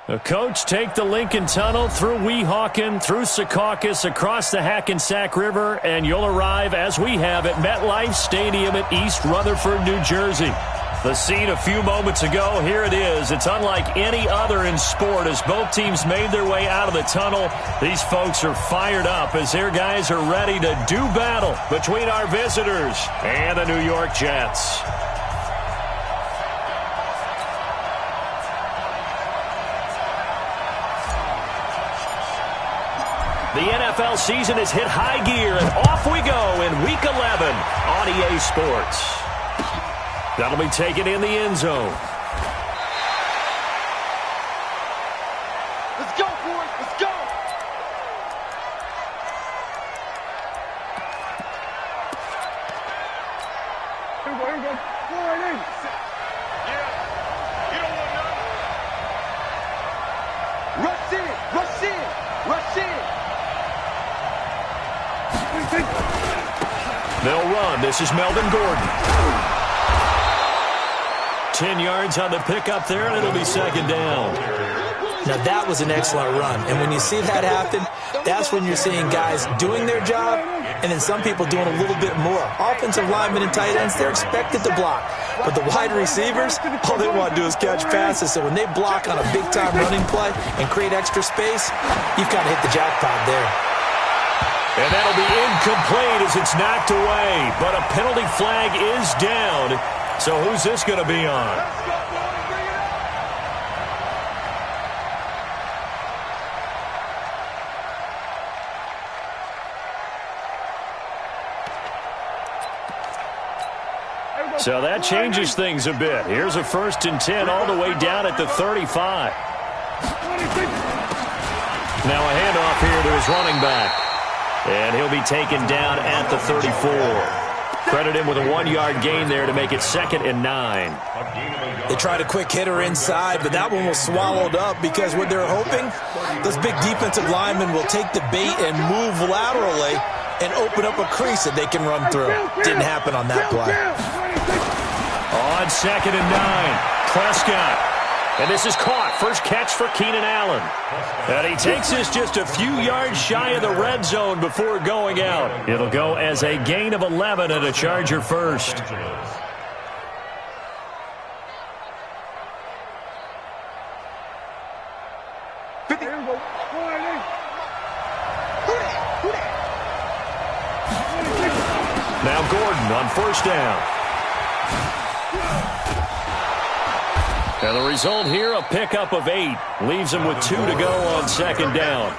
The coach take the Lincoln Tunnel through Weehawken, through Secaucus, across the Hackensack River, and you'll arrive, as we have, at MetLife Stadium at East Rutherford, New Jersey. The scene a few moments ago, here it is. It's unlike any other in sport as both teams made their way out of the tunnel. These folks are fired up as their guys are ready to do battle between our visitors and the New York Jets. The NFL season has hit high gear, and off we go in Week 11 on EA Sports. That'll be taken in the end zone. Let's go, boys. Let's go. Here we go. Go right in. Yeah. You don't want none. Rush in. Rush in. Rush in. They'll run. This is Melvin Gordon. 10 yards on the pickup there, and it'll be second down. Now, that was an excellent run. And when you see that happen, that's when you're seeing guys doing their job and then some people doing a little bit more. Offensive linemen and tight ends, they're expected to block. But the wide receivers, all they want to do is catch passes. So when they block on a big-time running play and create extra space, you've got to hit the jackpot there. And that'll be incomplete as it's knocked away. But a penalty flag is down. So who's this going to be on? So that changes things a bit. Here's a 1st and 10 all the way down at the 35. Now a handoff here to his running back. And he'll be taken down at the 34. Credit him with a 1-yard gain there to make it 2nd and 9. They tried a quick hitter inside, but that one was swallowed up because what they're hoping, those big defensive linemen will take the bait and move laterally and open up a crease that they can run through. Didn't happen on that play. On 2nd and 9, Prescott. And this is caught. First catch for Keenan Allen. And he takes this just a few yards shy of the red zone before going out. It'll go as a gain of 11 and a Charger first. Now Gordon on 1st down. And the result here, a pickup of 8. Leaves them with 2 to go on 2nd down.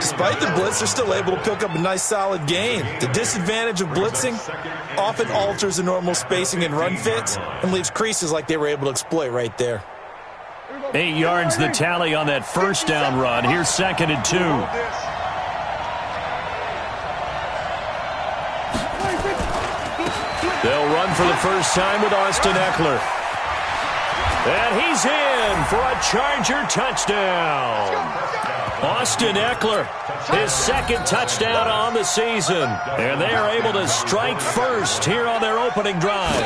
Despite the blitz, they're still able to pick up a nice solid gain. The disadvantage of blitzing often alters the normal spacing and run fits and leaves creases like they were able to exploit right there. 8 yards the tally on that 1st down run. Here's 2nd and 2. They'll run for the first time with Austin Eckler. And he's in for a Charger touchdown. Austin Eckler, his 2nd touchdown on the season. And they are able to strike first here on their opening drive.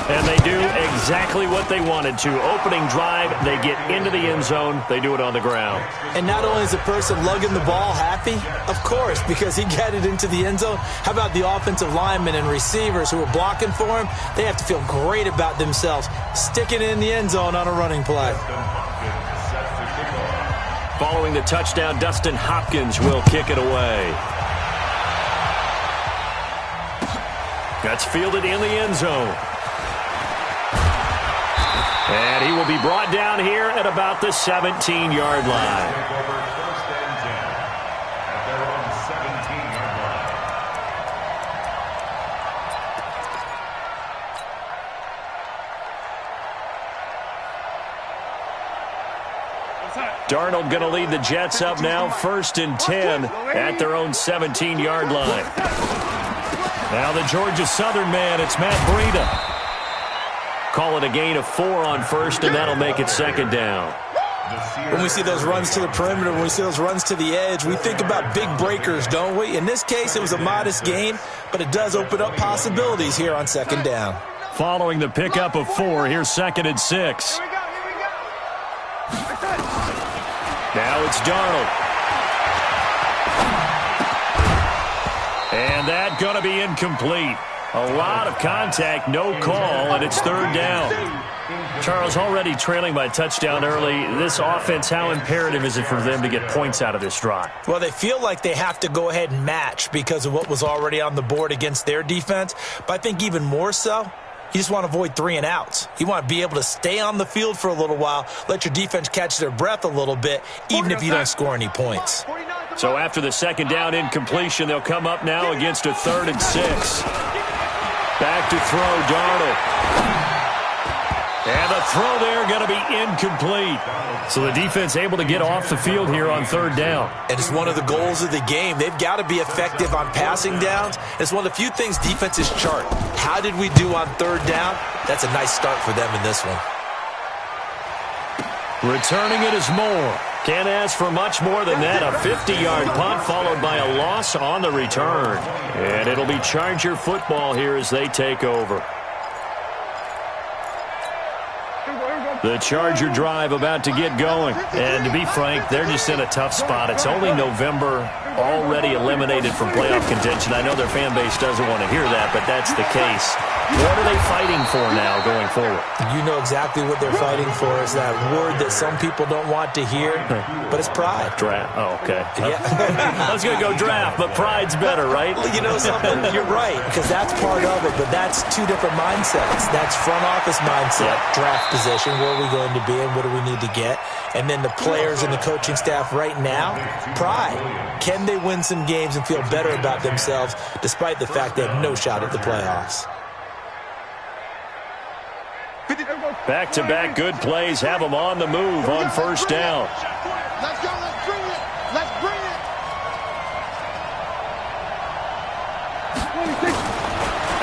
And they do exactly what they wanted to. Opening drive, they get into the end zone. They do it on the ground. And not only is the person lugging the ball happy, of course, because he got it into the end zone. How about the offensive linemen and receivers who are blocking for him? They have to feel great about themselves, sticking it in the end zone on a running play. Following the touchdown, Dustin Hopkins will kick it away. That's fielded in the end zone. And he will be brought down here at about the 17-yard line. Darnold going to lead the Jets up now, 1st and 10 at their own 17-yard line. Now the Georgia Southern man, it's Matt Breida. Call it a gain of 4 on 1st, and that'll make it 2nd down. When we see those runs to the perimeter, when we see those runs to the edge, we think about big breakers, don't we? In this case, it was a modest gain, but it does open up possibilities here on 2nd down. Following the pickup of 4, here's 2nd and 6. it's Darnold. And that's going to be incomplete. A lot of contact, no call, and it's third down. Charles, already trailing by a touchdown early. This offense, how imperative is it for them to get points out of this drive? Well, they feel like they have to go ahead and match because of what was already on the board against their defense. But I think even more so, you just want to avoid 3 and outs. You want to be able to stay on the field for a little while, let your defense catch their breath a little bit, even if you don't score any points. So after the second down incompletion, they'll come up now against a 3rd and 6. Back to throw, Darnold. And the throw there going to be incomplete. So the defense able to get off the field here on 3rd down. And it's one of the goals of the game. They've got to be effective on passing downs. It's one of the few things defenses chart. How did we do on 3rd down? That's a nice start for them in this one. Returning it is Moore. Can't ask for much more than that. A 50-yard punt followed by a loss on the return. And it'll be Charger football here as they take over. The Charger drive about to get going. And to be frank, they're just in a tough spot. It's only November, already eliminated from playoff contention. I know their fan base doesn't want to hear that, but that's the case. What are they fighting for now going forward? You know exactly what they're fighting for is that word that some people don't want to hear, but it's pride. Draft. Oh, okay. Yeah. I was going to go draft, but pride's better, right? You know something? You're right, because that's part of it, but that's 2 different mindsets. That's front office mindset, draft position, where are we going to be and what do we need to get? And then the players and the coaching staff right now, pride. Can they win some games and feel better about themselves despite the fact they have no shot at the playoffs? Back-to-back good plays have them on the move on 1st down. Let's go. Let's bring it. Let's bring it.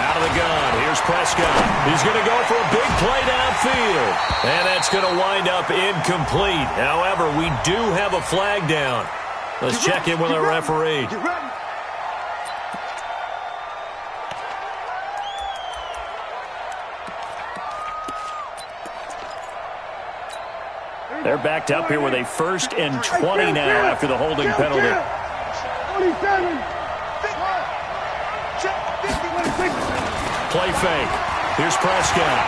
Out of the gun. Here's Prescott. He's going to go for a big play downfield. And that's going to wind up incomplete. However, we do have a flag down. Let's check in with our referee. They're backed up here with a 1st and 20 now after the holding penalty. 27. Play fake. Here's Prescott.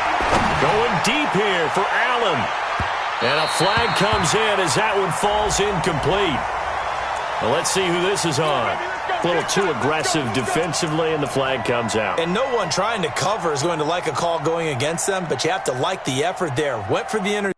Going deep here for Allen. And a flag comes in as that one falls incomplete. Well, let's see who this is on. A little too aggressive defensively, and the flag comes out. And no one trying to cover is going to like a call going against them, but you have to like the effort there. Went for the interception.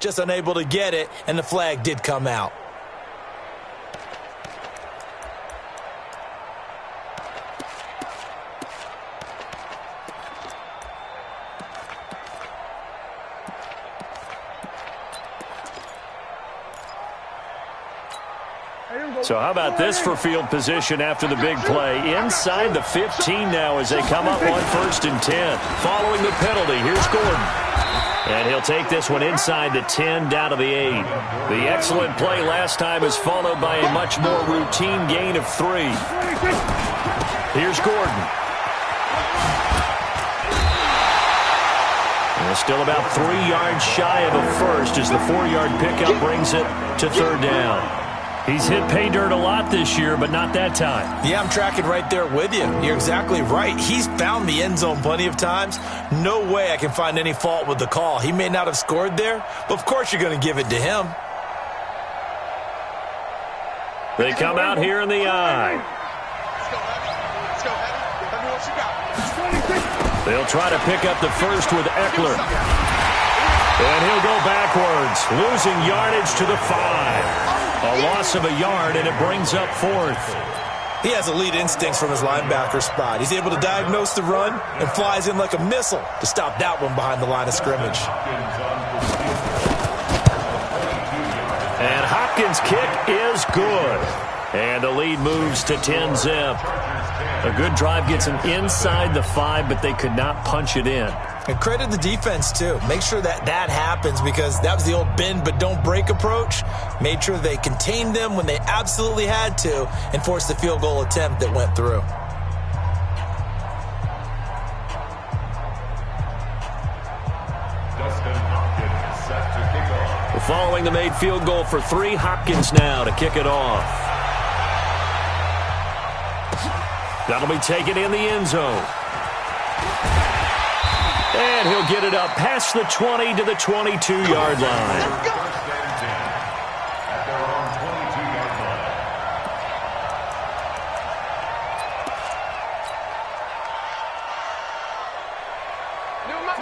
Just unable to get it, and the flag did come out. So how about this for field position after the big play? Inside the 15 now as they come up on 1st and 10. Following the penalty, here's Gordon. And he'll take this one inside the 10 down to the 8. The excellent play last time is followed by a much more routine gain of 3. Here's Gordon. And still about 3 yards shy of a first as the 4-yard pickup brings it to 3rd down. He's hit pay dirt a lot this year, but not that time. Yeah, I'm tracking right there with you. You're exactly right. He's found the end zone plenty of times. No way I can find any fault with the call. He may not have scored there, but of course you're going to give it to him. They come out here in the eye. Let's go, Eddie. Let me what you got. They'll try to pick up the first with Eckler. And he'll go backwards, losing yardage to the 5. A loss of a yard, and it brings up 4th. He has elite instincts from his linebacker spot. He's able to diagnose the run and flies in like a missile to stop that one behind the line of scrimmage. Hopkins' kick is good. And the lead moves to 10-zip. A good drive gets them inside the 5, but they could not punch it in. And credit the defense, too. Make sure that happens, because that was the old bend but don't break approach. Made sure they contained them when they absolutely had to and forced the field goal attempt that went through. Following the made field goal for 3, Hopkins now to kick it off. That'll be taken in the end zone. And he'll get it up past the 20 to the 22-yard line.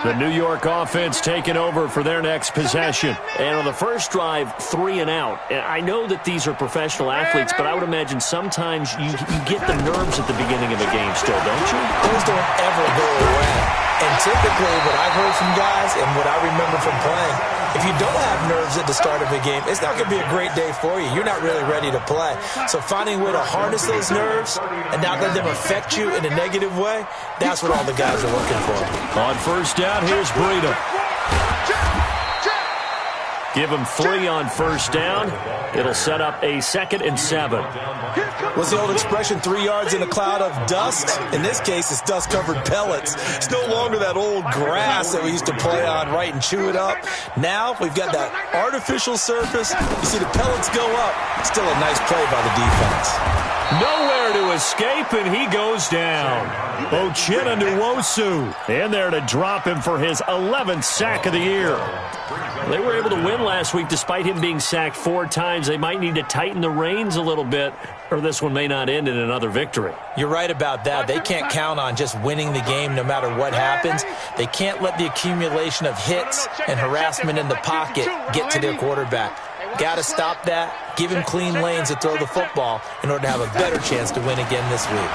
The New York offense taking over for their next possession. And on the first drive, 3 and out. And I know that these are professional athletes, but I would imagine sometimes you get the nerves at the beginning of a game still, don't you? Those don't ever go away. And typically what I've heard from guys and what I remember from playing, if you don't have nerves at the start of a game, it's not going to be a great day for you. You're not really ready to play. So finding a way to harness those nerves and not let them affect you in a negative way, that's what all the guys are looking for. On first down, here's Breida. Give him 3 on first down. It'll set up a 2nd and 7. What's the old expression, 3 yards in a cloud of dust? In this case, it's dust-covered pellets. It's no longer that old grass that we used to play on, right, and chew it up. Now we've got that artificial surface. You see the pellets go up. Still a nice play by the defense. Nowhere to escape, and he goes down. Uchenna Nwosu in there to drop him for his 11th sack of the year. They were able to win last week despite him being sacked 4 times. They might need to tighten the reins a little bit, or this one may not end in another victory. You're right about that. They can't count on just winning the game no matter what happens. They can't let the accumulation of hits and harassment in the pocket get to their quarterback. Got to stop that, give him clean lanes to throw the football in order to have a better chance to win again this week.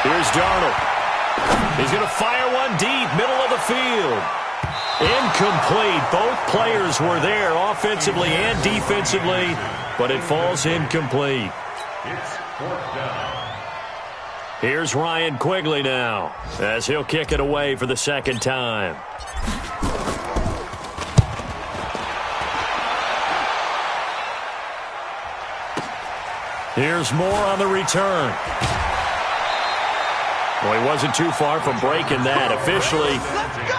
Here's Darnold. He's going to fire one deep, middle of the field. Incomplete. Both players were there offensively and defensively, but it falls incomplete. It's 4th down. Here's Ryan Quigley now as he'll kick it away for the 2nd time. Here's Moore on the return. Well, he wasn't too far from breaking that. Officially,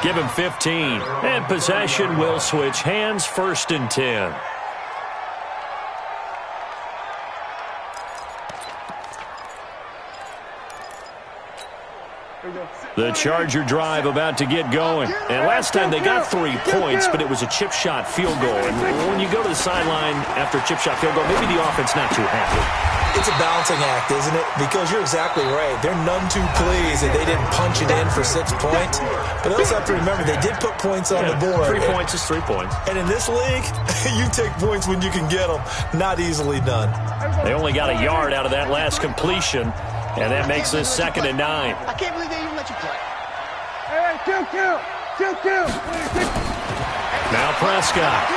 give him 15. And possession will switch hands, 1st and 10. The Charger drive about to get going. And last time they got 3 points, but it was a chip shot field goal. And when you go to the sideline after a chip shot field goal, maybe the offense not too happy. It's a balancing act, isn't it? Because you're exactly right. They're none too pleased that they didn't punch it in for 6 points. But they also have to remember they did put points on the board. 3 points is 3 points. And in this league, you take points when you can get them. Not easily done. They only got a yard out of that last completion, and that makes this 2nd and 9. I can't believe they even let you play. Hey, kill. Now Prescott.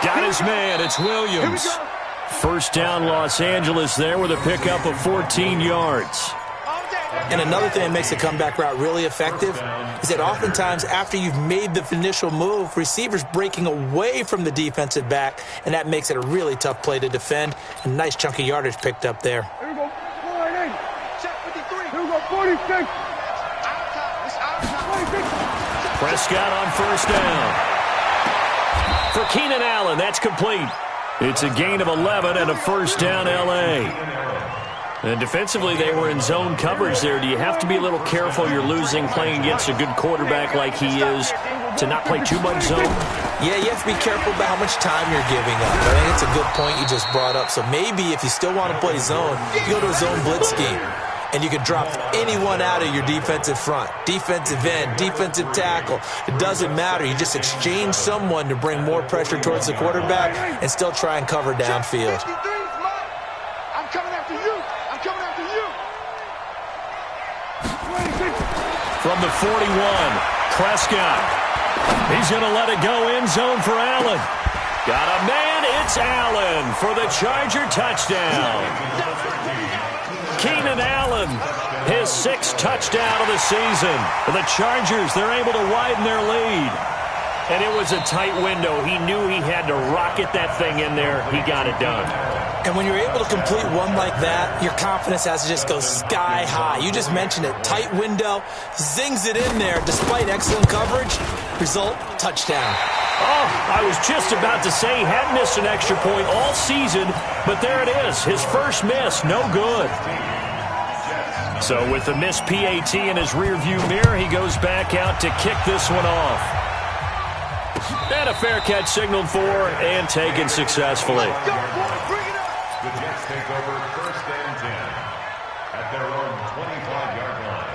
Got his man. It's Williams. First down, Los Angeles there with a pickup of 14 yards. And another thing that makes the comeback route really effective is that oftentimes after you've made the initial move, receivers breaking away from the defensive back, and that makes it a really tough play to defend. A nice chunk of yardage picked up there. Here we go. Check 53. Here we go. 46. Prescott on first down. For Keenan Allen, that's complete. It's a gain of 11 and a first down, L.A. And defensively, they were in zone coverage there. Do you have to be a little careful? You're losing playing against a good quarterback like he is to not play too much zone? Yeah, you have to be careful about how much time you're giving up. I think it's a good point you just brought up. So maybe if you still want to play zone, you go to a zone blitz scheme. And you can drop anyone out of your defensive front, defensive end, defensive tackle. It doesn't matter. You just exchange someone to bring more pressure towards the quarterback and still try and cover downfield. I'm coming after you. I'm coming after you. From the 41, Prescott. He's going to let it go end zone for Allen. Got a man, it's Allen for the Charger touchdown. Keenan Allen, his 6th touchdown of the season. For the Chargers, they're able to widen their lead. And it was a tight window. He knew he had to rocket that thing in there. He got it done. And when you're able to complete one like that, your confidence has to just go sky high. You just mentioned it. Tight window, zings it in there despite excellent coverage. Result, touchdown. Oh, I was just about to say he had missed an extra point all season, but there it is. His first miss, no good. So with the missed PAT in his rearview mirror, he goes back out to kick this one off. And a fair catch signaled for and taken successfully. The Jets take over 1st and 10 at their own 25-yard line.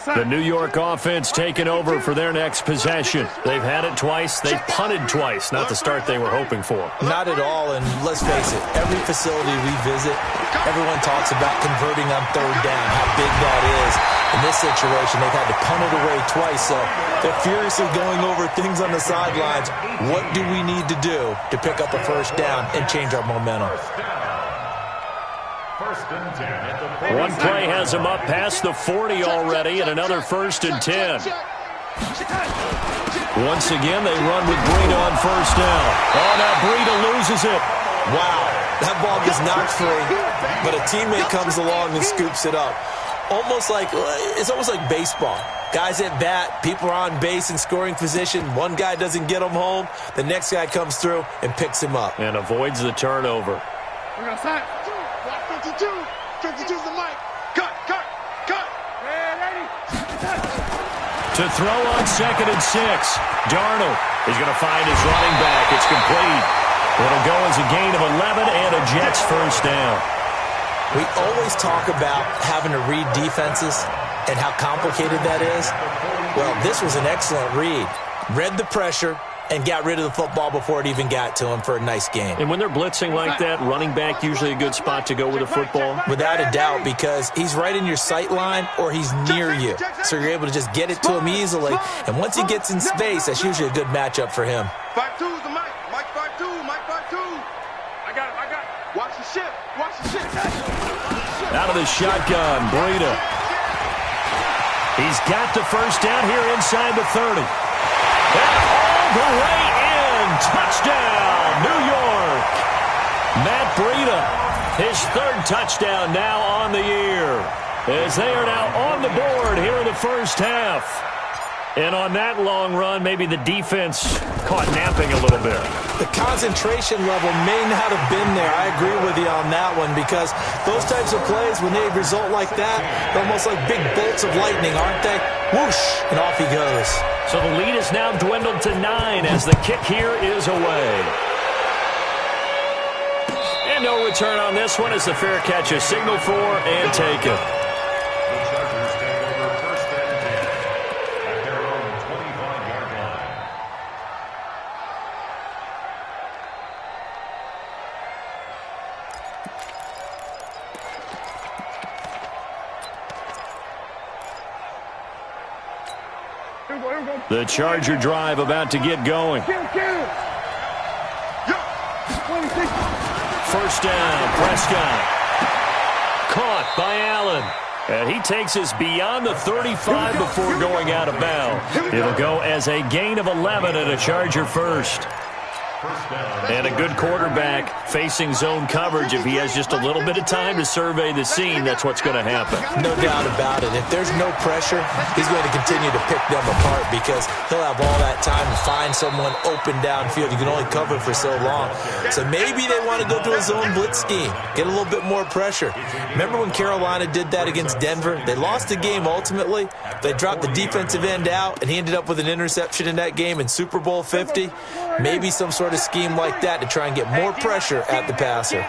The New York offense taking over for their next possession. They've had it twice. They've punted twice. Not the start they were hoping for. Not at all, and let's face it, every facility we visit, everyone talks about converting on 3rd down, how big that is. In this situation, they've had to punt it away twice, so they're furiously going over things on the sidelines. What do we need to do to pick up a 1st down and change our momentum? One play has him up past the 40 already, and another 1st and 10. Once again, they run with Breida on 1st down. Oh, now Breida loses it. Wow, that ball gets knocked free, but a teammate comes along and scoops it up. It's almost like baseball. Guys at bat, people are on base in scoring position. One guy doesn't get him home. The next guy comes through and picks him up. And avoids the turnover. We're going to sign. 52. 52's the mic. Cut. Hey, lady. To throw on 2nd and 6. Darnold is going to find his running back. It's complete. It'll go as a gain of 11 and a Jets 1st down. We always talk about having to read defenses and how complicated that is. Well, this was an excellent read. Read the pressure and got rid of the football before it even got to him for a nice gain. And when they're blitzing like that, running back usually a good spot to go with the football? Without a doubt, because he's right in your sight line or he's near you. So you're able to just get it to him easily. And once he gets in space, that's usually a good matchup for him. 5-2's the mic. Mike 5-2. Mike 5-2. I got it. Watch the shit. Out of the shotgun, Breida. He's got the 1st down here inside the 30. And all the way in. Touchdown, New York. Matt Breida, his 3rd touchdown now on the year. As they are now on the board here in the 1st half. And on that long run, maybe the defense caught napping a little bit. The concentration level may not have been there. I agree with you on that one because those types of plays, when they result like that, they're almost like big bolts of lightning, aren't they? Whoosh, and off he goes. So the lead is now dwindled to 9 as the kick here is away. And no return on this one as the fair catch is signaled for and taken. The Charger drive about to get going. 1st down, Prescott. Caught by Allen. And he takes us beyond the 35 before going out of bounds. It'll go as a gain of 11 and a Charger 1st. And a good quarterback facing zone coverage. If he has just a little bit of time to survey the scene, that's what's going to happen. No doubt about it. If there's no pressure, he's going to continue to pick them apart because he'll have all that time to find someone open downfield. You can only cover for so long. So maybe they want to go to a zone blitz scheme, get a little bit more pressure. Remember when Carolina did that against Denver? They lost the game ultimately. They dropped the defensive end out, and he ended up with an interception in that game in Super Bowl 50. Maybe some sort of scheme like that to try and get more pressure at the passer.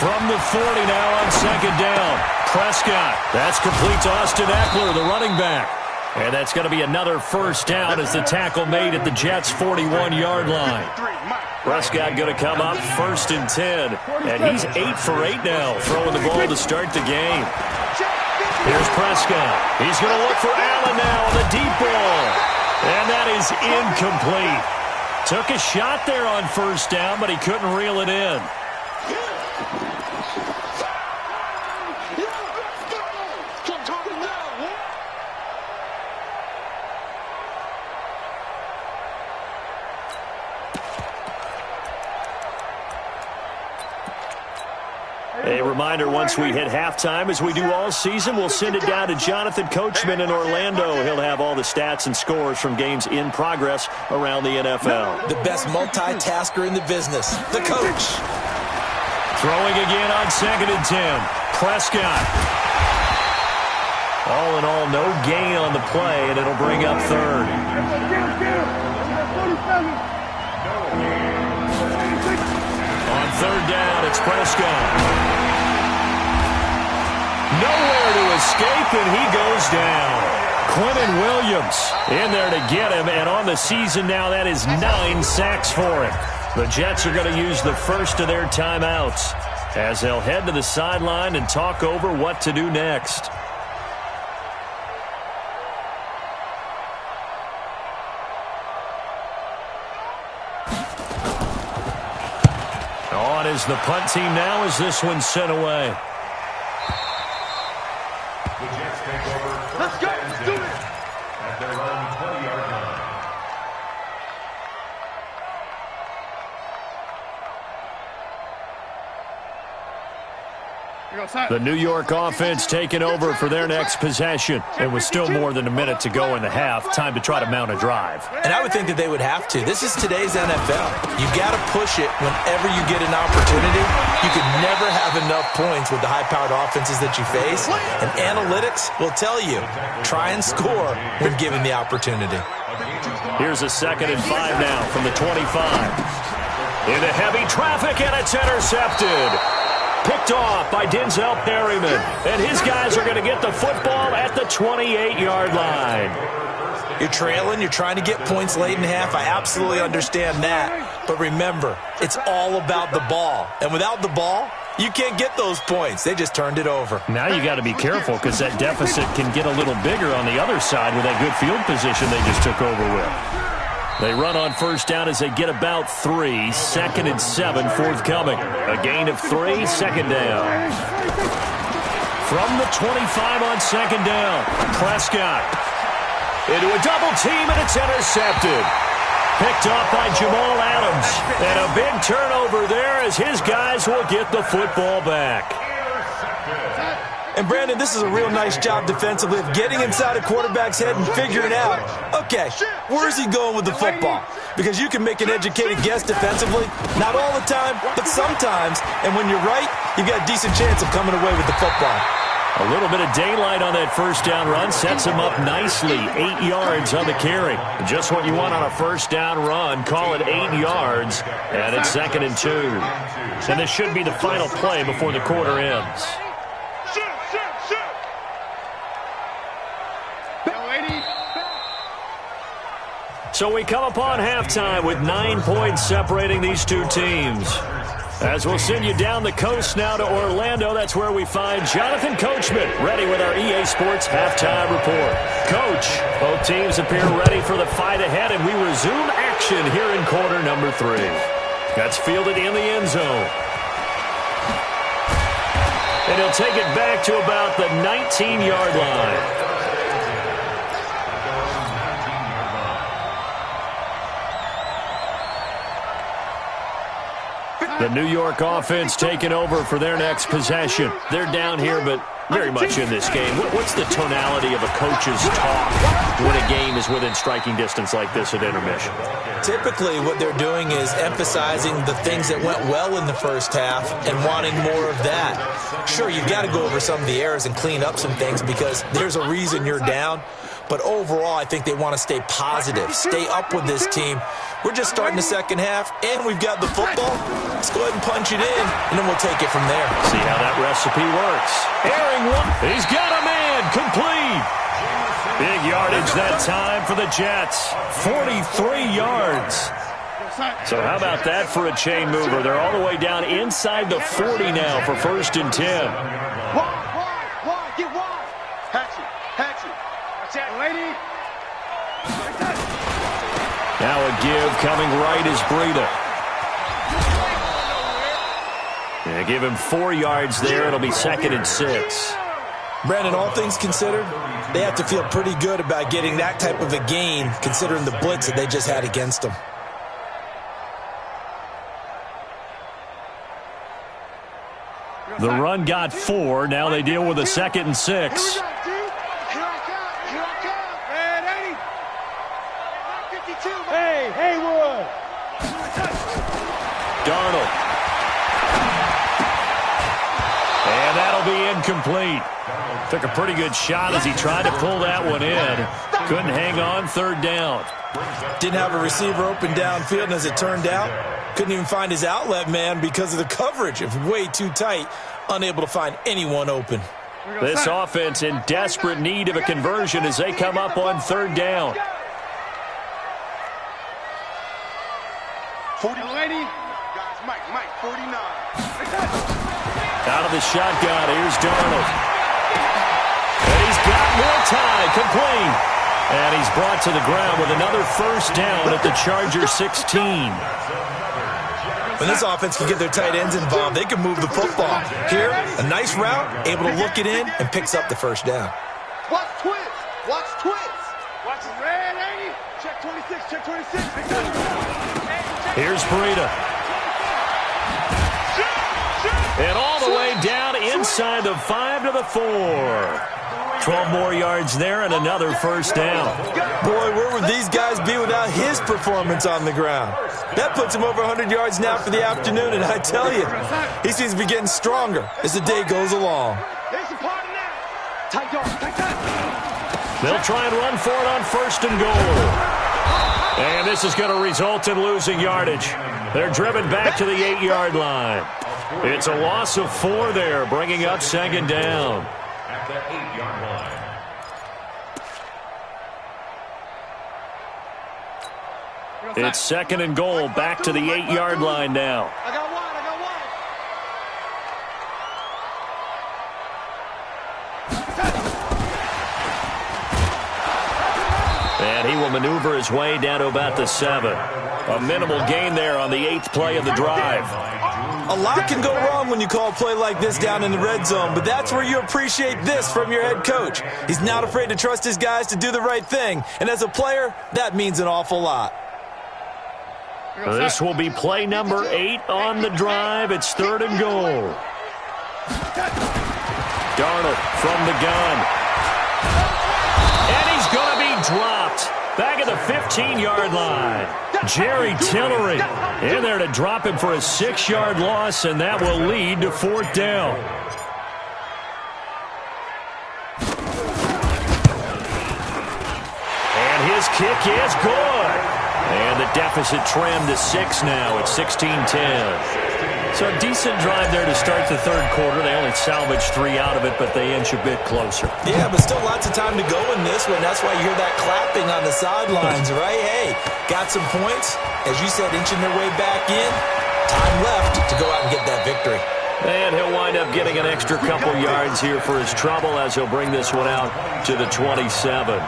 From the 40 now on 2nd down. Prescott. That's complete to Austin Eckler, the running back. And that's going to be another first down as the tackle made at the Jets' 41-yard line. Prescott going to come up 1st and 10. And he's 8 for 8 now, throwing the ball to start the game. Here's Prescott. He's going to look for Allen now on the deep ball. And that is incomplete. Took a shot there on first down, but he couldn't reel it in. A reminder, once we hit halftime, as we do all season, we'll send it down to Jonathan Coachman in Orlando. He'll have all the stats and scores from games in progress around the NFL. The best multitasker in the business, the coach. Throwing again on 2nd and 10. Prescott. All in all, no gain on the play, and it'll bring up 3rd. On 3rd down, it's Prescott. Nowhere to escape, and he goes down. Quentin Williams in there to get him, and on the season now, that is 9 sacks for him. The Jets are going to use the first of their timeouts as they'll head to the sideline and talk over what to do next. On is the punt team now as this one's sent away. The Jets take over 1st and 10 at their own 20-yard line. The New York offense taking over for their next possession. And with still more than a minute to go in the half, time to try to mount a drive. And I would think that they would have to. This is today's NFL. You got to push it whenever you get an opportunity. You could never have enough points with the high-powered offenses that you face. And analytics will tell you, try and score when given the opportunity. Here's a 2nd and 5 now from the 25. Into heavy traffic, and it's intercepted. Picked off by Denzel Perryman. And his guys are going to get the football at the 28-yard line. You're trailing. You're trying to get points late in half. I absolutely understand that. But remember, it's all about the ball. And without the ball, you can't get those points. They just turned it over. Now you got to be careful because that deficit can get a little bigger on the other side with that good field position they just took over with. They run on first down as they get about 3. 2nd and 7 forthcoming. A gain of 3, 2nd down. From the 25 on 2nd down, Prescott. Into a double team, and it's intercepted. Picked off by Jamal Adams. And a big turnover there as his guys will get the football back. And, Brandon, this is a real nice job defensively of getting inside a quarterback's head and figuring out, okay, where is he going with the football? Because you can make an educated guess defensively. Not all the time, but sometimes. And when you're right, you've got a decent chance of coming away with the football. A little bit of daylight on that first down run sets him up nicely. 8 yards on the carry. Just what you want on a first down run. Call it 8 yards. And it's 2nd and 2. And this should be the final play before the quarter ends. So we come upon halftime with 9 points separating these two teams. As we'll send you down the coast now to Orlando, that's where we find Jonathan Coachman, ready with our EA Sports Halftime Report. Coach, both teams appear ready for the fight ahead, and we resume action here in quarter number 3. That's fielded in the end zone. And he'll take it back to about the 19-yard line. The New York offense taking over for their next possession. They're down here, but very much in this game. What's the tonality of a coach's talk when a game is within striking distance like this at intermission? Typically, what they're doing is emphasizing the things that went well in the first half and wanting more of that. Sure, you've got to go over some of the errors and clean up some things because there's a reason you're down. But overall, I think they want to stay positive, stay up with this team. We're just starting the second half, and we've got the football. Let's go ahead and punch it in, and then we'll take it from there. See how that recipe works. Airing one. He's got a man. Complete. Big yardage that time for the Jets. 43 yards. So how about that for a chain mover? They're all the way down inside the 40 now for 1st and 10. Wide, get wide. Hatchet. Watch out, lady. Now a give coming right is Breida. Yeah, give him 4 yards there. It'll be 2nd and 6. Brandon, all things considered, they have to feel pretty good about getting that type of a gain considering the blitz that they just had against them. The run got 4. Now they deal with a 2nd and 6. Here I come. Hey, Haywood. Darnold. And that'll be incomplete. Took a pretty good shot as he tried to pull that one in. Couldn't hang on 3rd down. Didn't have a receiver open downfield, and as it turned out, couldn't even find his outlet man because of the coverage. It was way too tight, unable to find anyone open. This offense in desperate need of a conversion as they come up on 3rd down. 40 lady. Guys, Mike, 49. Out of the shotgun, here's Darnold. And he's got more time, complete. And he's brought to the ground with another 1st down at the Chargers 16. When this offense can get their tight ends involved, they can move the football. Here, a nice route, able to look it in, and picks up the 1st down. Watch twist. Watch his red, lady. Check 26. Here's Breida. And all the way down inside the 5 to the 4. 12 more yards there and another 1st down. Boy, where would these guys be without his performance on the ground? That puts him over 100 yards now for the afternoon, and I tell you, he seems to be getting stronger as the day goes along. They'll try and run for it on 1st and goal. And this is going to result in losing yardage. They're driven back to the 8-yard line. It's a loss of 4 there, bringing up 2nd down. At the 8-yard line. It's 2nd and goal, back to the 8-yard line now. I got wide. And he will maneuver his way down to about the 7. A minimal gain there on the 8th play of the drive. A lot can go wrong when you call a play like this down in the red zone, but that's where you appreciate this from your head coach. He's not afraid to trust his guys to do the right thing, and as a player, that means an awful lot. This will be play number 8 on the drive. It's 3rd and goal. Darnold from the gun. And he's going to be dropped. Back at the 15-yard line. Jerry Tillery in there to drop him for a 6-yard loss, and that will lead to 4th down. And his kick is good. And the deficit trimmed to 6 now at 16-10. So a decent drive there to start the 3rd quarter. They only salvaged 3 out of it, but they inch a bit closer. Yeah, but still lots of time to go in this one. That's why you hear that clapping on the sidelines, right? Hey, got some points. As you said, inching their way back in. Time left to go out and get that victory. And he'll wind up getting an extra couple yards here for his trouble as he'll bring this one out to the 27.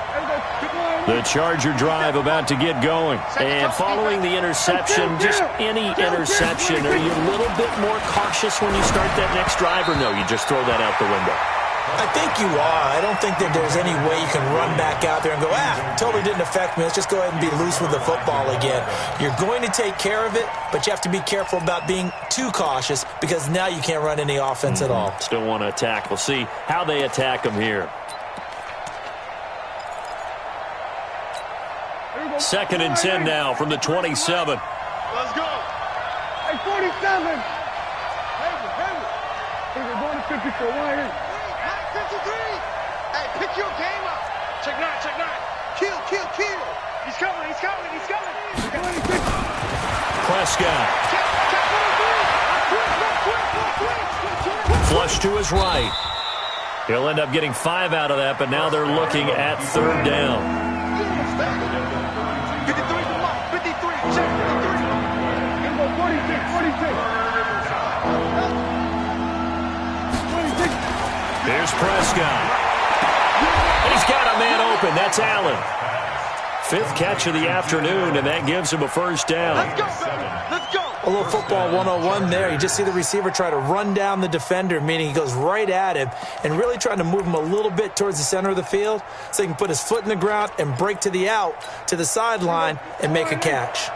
The Charger drive about to get going. And following the interception, just any interception, are you a little bit more cautious when you start that next drive, or no, you just throw that out the window? I think you are. I don't think that there's any way you can run back out there and go, totally didn't affect me. Let's just go ahead and be loose with the football again. You're going to take care of it, but you have to be careful about being too cautious because now you can't run any offense at all. Still want to attack. We'll see how they attack them here. 2nd and 10 now from the 27. Let's go. Hey, 47. Hey, we're going to 54. 53. Hey, pick your game up. Check 9. Kill. He's coming. Prescott. Flush to his right. He'll end up getting 5 out of that, but now they're looking at third down. 53, come on. 53, check 53. 46. Here's Prescott. And he's got a man open. That's Allen. 5th catch of the afternoon, and that gives him a first down. Let's go, baby. Let's go. A little football 101 there. You just see the receiver try to run down the defender, meaning he goes right at him and really trying to move him a little bit towards the center of the field so he can put his foot in the ground and break to the out, to the sideline, and make a catch.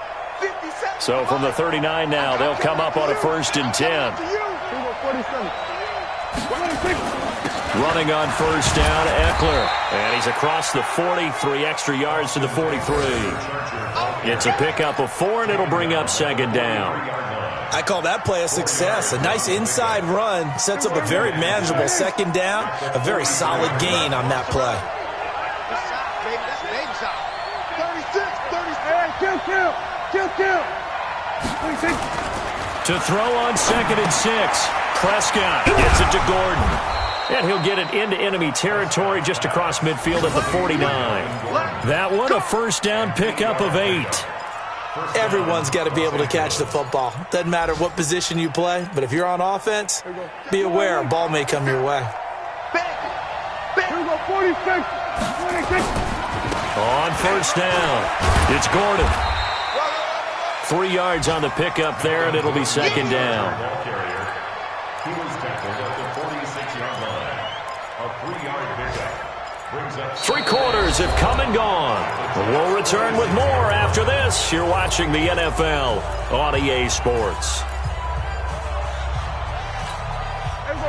So from the 39 now, they'll come up on a 1st and 10. Running on first down, Eckler. And he's across the 40, 3 extra yards to the 43. It's a pickup of 4, and it'll bring up 2nd down. I call that play a success. A nice inside run sets up a very manageable 2nd down. A very solid gain on that play. To throw on 2nd and 6. Prescott gets it to Gordon. And he'll get it into enemy territory just across midfield at the 49. That one, a first down pickup of 8. Everyone's got to be able to catch the football. Doesn't matter what position you play, but if you're on offense, be aware a ball may come your way. On first down, it's Gordon. 3 yards on the pickup there, and it'll be 2nd down. He was tackled at the 46-yard line. A 3-yard pickup brings up 3 quarters have come and gone. We'll return with more after this. You're watching the NFL on EA Sports.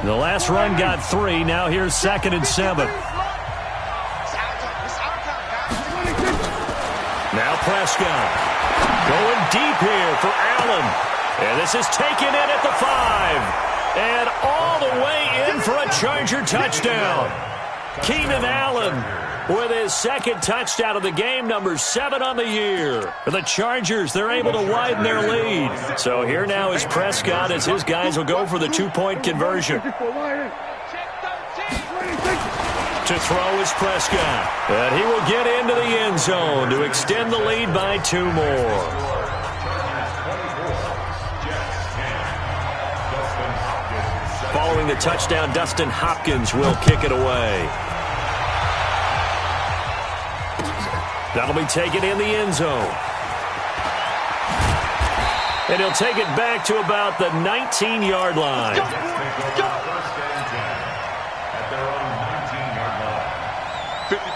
The last run got 3. Now here's 2nd and 7. Now Prescott going deep here for Allen. And this is taken in at the 5. And all the way in for a Charger touchdown. Keenan Allen with his 2nd touchdown of the game, number 7 on the year. For the Chargers, they're able to widen their lead. So here now is Prescott as his guys will go for the 2-point conversion. To throw is Prescott. And he will get into the end zone to extend the lead by 2 more. Following the touchdown, Dustin Hopkins will kick it away. That'll be taken in the end zone. And he'll take it back to about the 19-yard line.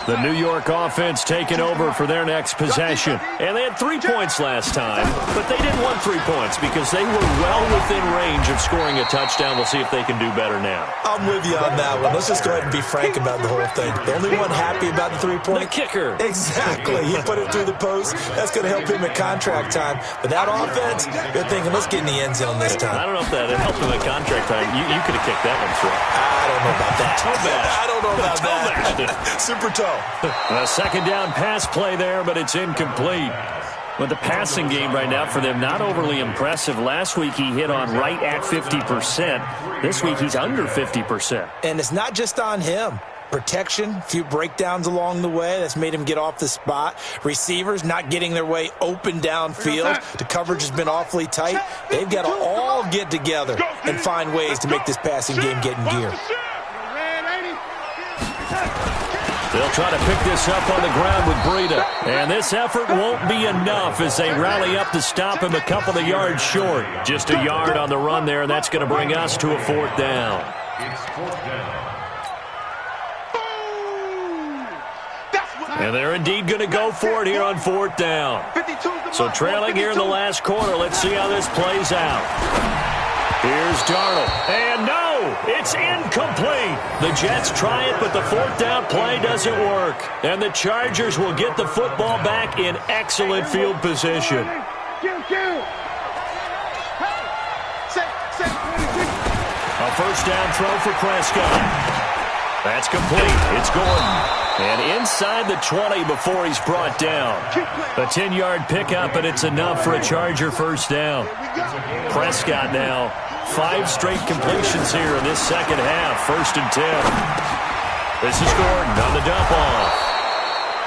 The New York offense taking over for their next possession. And they had 3 points last time, but they didn't want 3 points because they were well within range of scoring a touchdown. We'll see if they can do better now. I'm with you on that one. Let's just go ahead and be frank about the whole thing. The only one happy about the 3-point? The kicker. Exactly. He put it through the post. That's going to help him at contract time. But that offense, they're thinking, let's get in the end zone this time. I don't know if that helped him at contract time. You could have kicked that one through. I don't know about that. Toe bash. I don't know about toe that. Super toe. A 2nd down pass play there, but it's incomplete. But the passing game right now for them, not overly impressive. Last week he hit on right at 50%. This week he's under 50%. And it's not just on him. Protection, a few breakdowns along the way. That's made him get off the spot. Receivers not getting their way open downfield. The coverage has been awfully tight. They've got to all get together and find ways to make this passing game get in gear. They'll try to pick this up on the ground with Breida. And this effort won't be enough as they rally up to stop him a couple of yards short. Just a yard on the run there, and that's going to bring us to a 4th down. It's 4th down. And they're indeed going to go for it here on 4th down. So trailing here in the last quarter. Let's see how this plays out. Here's Darnold. And no, it's incomplete. The Jets try it, but the 4th down play doesn't work. And the Chargers will get the football back in excellent field position. A first down throw for Prescott. That's complete. It's Gordon. And inside the 20 before he's brought down. A 10-yard pickup, and it's enough for a Charger first down. Prescott now, 5 straight completions here in this second half. 1st and 10. This is Gordon on the dump off.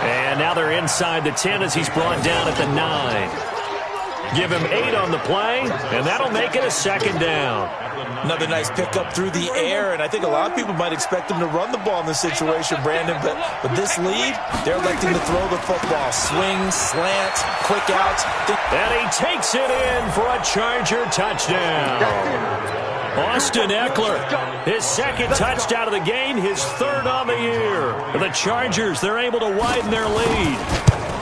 And now they're inside the 10 as he's brought down at the 9. Give him 8 on the play, and that'll make it a second down. Another nice pickup through the air, and I think a lot of people might expect him to run the ball in this situation, Brandon, but with this lead, they're electing to throw the football. Swing, slant, quick outs. And he takes it in for a Charger touchdown. Austin Eckler, his second touchdown of the game, his third on the year. The Chargers, they're able to widen their lead.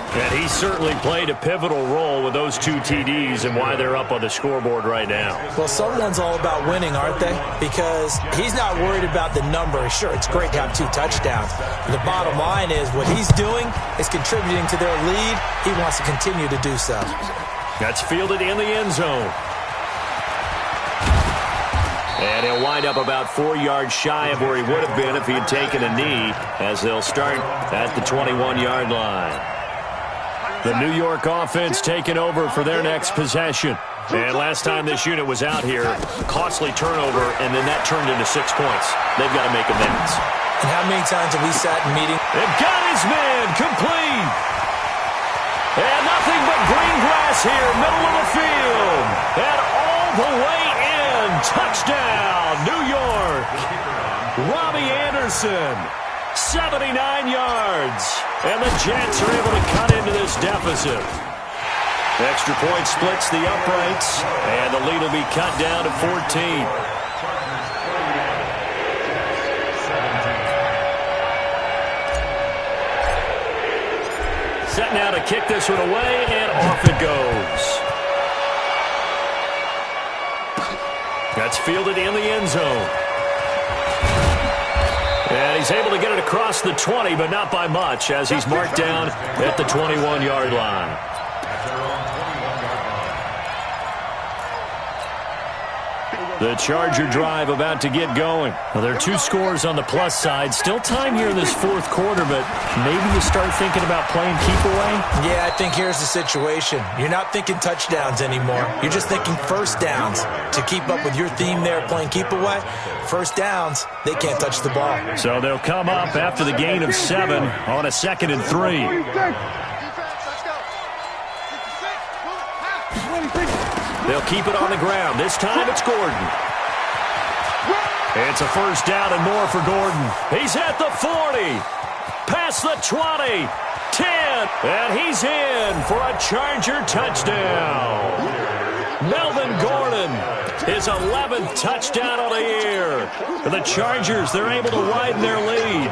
And he certainly played a pivotal role with those 2 TDs and why they're up on the scoreboard right now. Well, someone's all about winning, aren't they? Because he's not worried about the number. Sure, it's great to have 2 touchdowns. But the bottom line is what he's doing is contributing to their lead. He wants to continue to do so. That's fielded in the end zone. And he'll wind up about 4 yards shy of where he would have been if he had taken a knee, as they'll start at the 21-yard line. The New York offense taking over for their next possession. And last time this unit was out here, costly turnover, and then that turned into 6 points. They've got to make amends. And how many times have we sat in meetings? They've got his man complete. And nothing but green grass here, middle of the field. And all the way in. Touchdown, New York. Robbie Anderson, 79 yards. And the Jets are able to cut into this deficit. Extra point splits the uprights, and the lead will be cut down to 14. Set now to kick this one away, and off it goes. That's fielded in the end zone. And he's able to get it across the 20, but not by much, as he's marked down at the 21-yard line. The Charger drive about to get going. Well, there are 2 scores on the plus side. Still time here in this 4th quarter, but maybe you start thinking about playing keep away? Yeah, I think here's the situation. You're not thinking touchdowns anymore. You're just thinking first downs. To keep up with your theme there, playing keep away, first downs, they can't touch the ball. So they'll come up after the gain of 7 on a 2nd and 3. They'll keep it on the ground. This time it's Gordon. It's a first down and more for Gordon. He's at the 40. Past the 20. 10. And he's in for a Charger touchdown. Melvin Gordon, his 11th touchdown of the year. For the Chargers, they're able to widen their lead.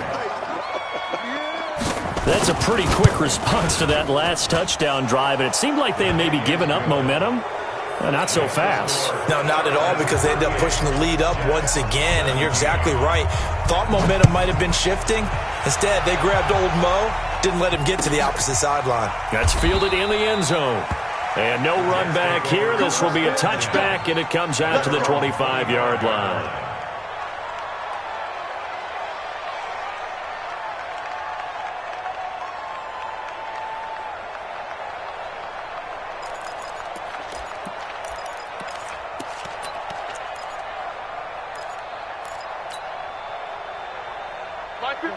That's a pretty quick response to that last touchdown drive, and it seemed like they had maybe given up momentum. Not so fast. No, not at all, because they ended up pushing the lead up once again, and you're exactly right. Thought momentum might have been shifting. Instead, they grabbed old Mo, didn't let him get to the opposite sideline. That's fielded in the end zone. And no run back here. This will be a touchback, and it comes out to the 25-yard line.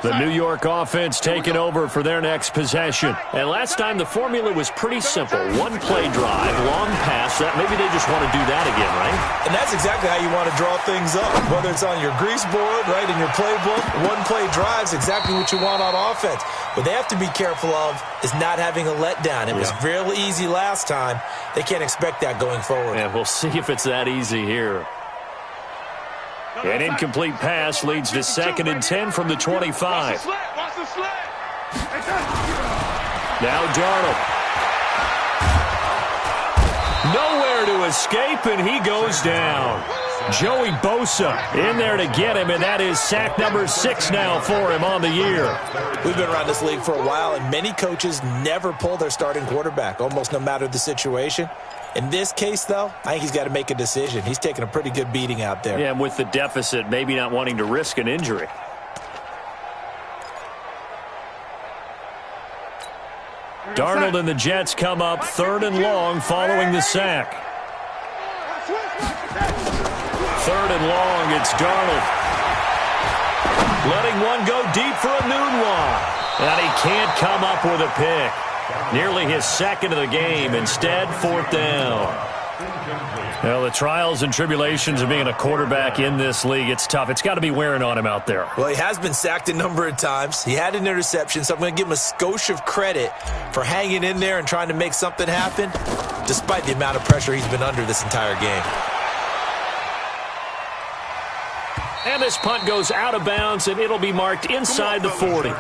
The New York offense taking over for their next possession. And last time the formula was pretty simple. 1 play drive, long pass. Maybe they just want to do that again, right? And that's exactly how you want to draw things up. Whether it's on your grease board, right, in your playbook, 1 play drive's exactly what you want on offense. What they have to be careful of is not having a letdown. It was real easy last time. They can't expect that going forward. And we'll see if it's that easy here. An incomplete pass leads to 2nd and 10 from the 25. Now Darnold. Nowhere to escape, and he goes down. Joey Bosa in there to get him, and that is sack number 6 now for him on the year. We've been around this league for a while, and many coaches never pull their starting quarterback, almost no matter the situation. In this case, though, I think he's got to make a decision. He's taking a pretty good beating out there. Yeah, and with the deficit, maybe not wanting to risk an injury. Darnold and the Jets come up 3rd and long following the sack. 3rd and long, it's Darnold. letting one go deep for a noon one. And he can't come up with a pick. Nearly his second of the game. Instead, 4th down. Well, the trials and tribulations of being a quarterback in this league, it's tough. It's got to be wearing on him out there. Well, he has been sacked a number of times. He had an interception, so I'm going to give him a skosh of credit for hanging in there and trying to make something happen, despite the amount of pressure he's been under this entire game. And this punt goes out of bounds, and it'll be marked inside the 40.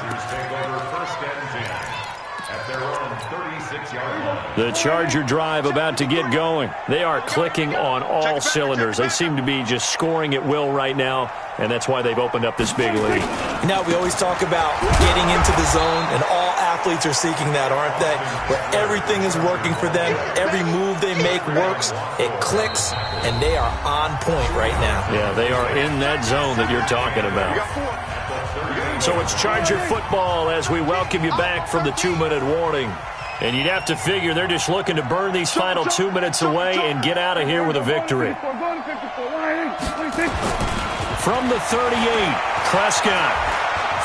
The Charger drive about to get going. They are clicking on all cylinders. They seem to be just scoring at will right now, and that's why they've opened up this big lead. Now, we always talk about getting into the zone, and all athletes are seeking that, aren't they? Where everything is working for them, every move they make works, it clicks, and they are on point right now. Yeah, they are in that zone that you're talking about. So it's Charger football as we welcome you back from the 2-minute warning. And you'd have to figure they're just looking to burn these final 2 minutes away and get out of here with a victory. From the 38, Prescott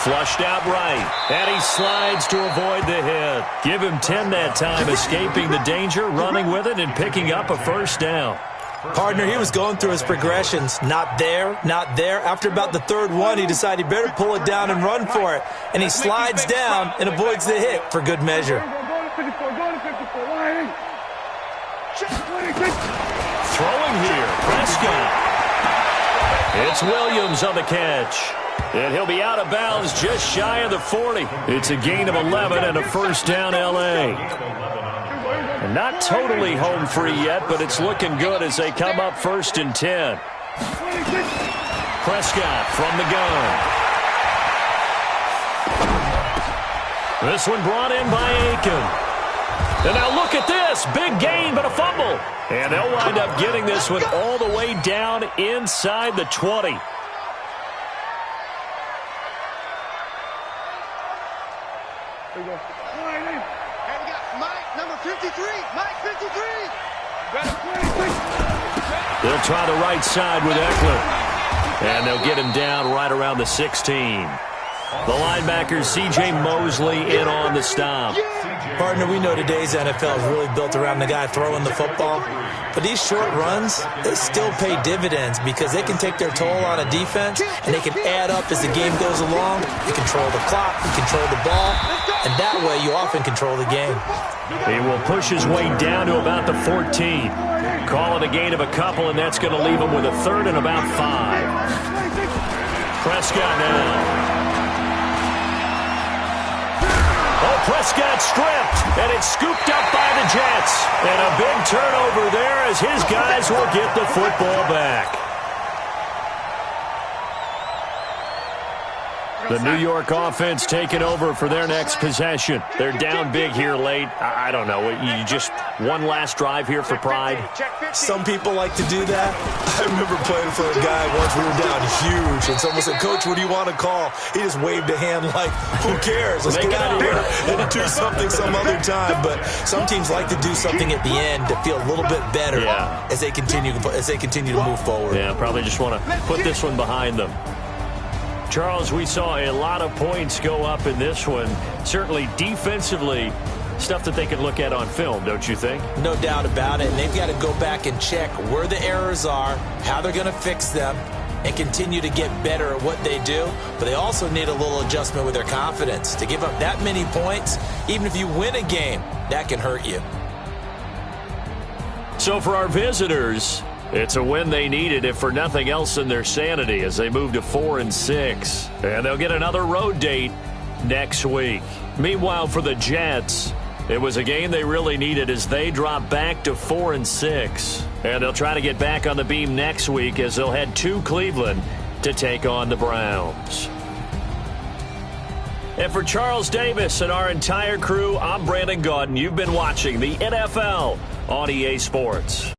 flushed out right, and he slides to avoid the hit. Give him 10 that time, escaping the danger, running with it, and picking up a 1st down. Partner, he was going through his progressions. Not there, not there. After about the 3rd one, he decided he better pull it down and run for it. And he slides down and avoids the hit for good measure. Throwing here, Prescott. It's Williams on the catch. And he'll be out of bounds just shy of the 40. It's a gain of 11 and a 1st down L.A. And not totally home free yet, but it's looking good as they come up 1st and 10. Prescott from the gun. This one brought in by Aiken. And now look at this. Big gain, but a fumble. And they'll wind up getting this one all the way down inside the 20. They'll try the right side with Eckler. And they'll get him down right around the 16. The linebacker, C.J. Mosley, in on the stop. Partner, we know today's NFL is really built around the guy throwing the football. But these short runs, they still pay dividends because they can take their toll on a defense, and they can add up as the game goes along. You control the clock, you control the ball, and that way you often control the game. He will push his way down to about the 14. Call it a gain of a couple, and that's going to leave him with a 3rd and about 5. Prescott now. Oh, Prescott stripped, and it's scooped up by the Jets. And a big turnover there as his guys will get the football back. The New York offense taking over for their next possession. They're down big here late. I don't know. You just one last drive here for pride? Some people like to do that. I remember playing for a guy once. We were down huge, and someone said, "Coach, what do you want to call?" He just waved a hand like, "Who cares? Let's get out of here and do something some other time." But some teams like to do something at the end to feel a little bit better as they continue to move forward. Yeah, probably just want to put this one behind them. Charles, we saw a lot of points go up in this one. Certainly defensively, stuff that they can look at on film, don't you think? No doubt about it. And they've got to go back and check where the errors are, how they're going to fix them, and continue to get better at what they do. But they also need a little adjustment with their confidence. To give up that many points, even if you win a game, that can hurt you. So for our visitors, it's a win they needed, if for nothing else than their sanity, as they move to 4-6. And they'll get another road date next week. Meanwhile, for the Jets, it was a game they really needed as they drop back to 4-6. And they'll try to get back on the beam next week as they'll head to Cleveland to take on the Browns. And for Charles Davis and our entire crew, I'm Brandon Gaudin. You've been watching the NFL on EA Sports.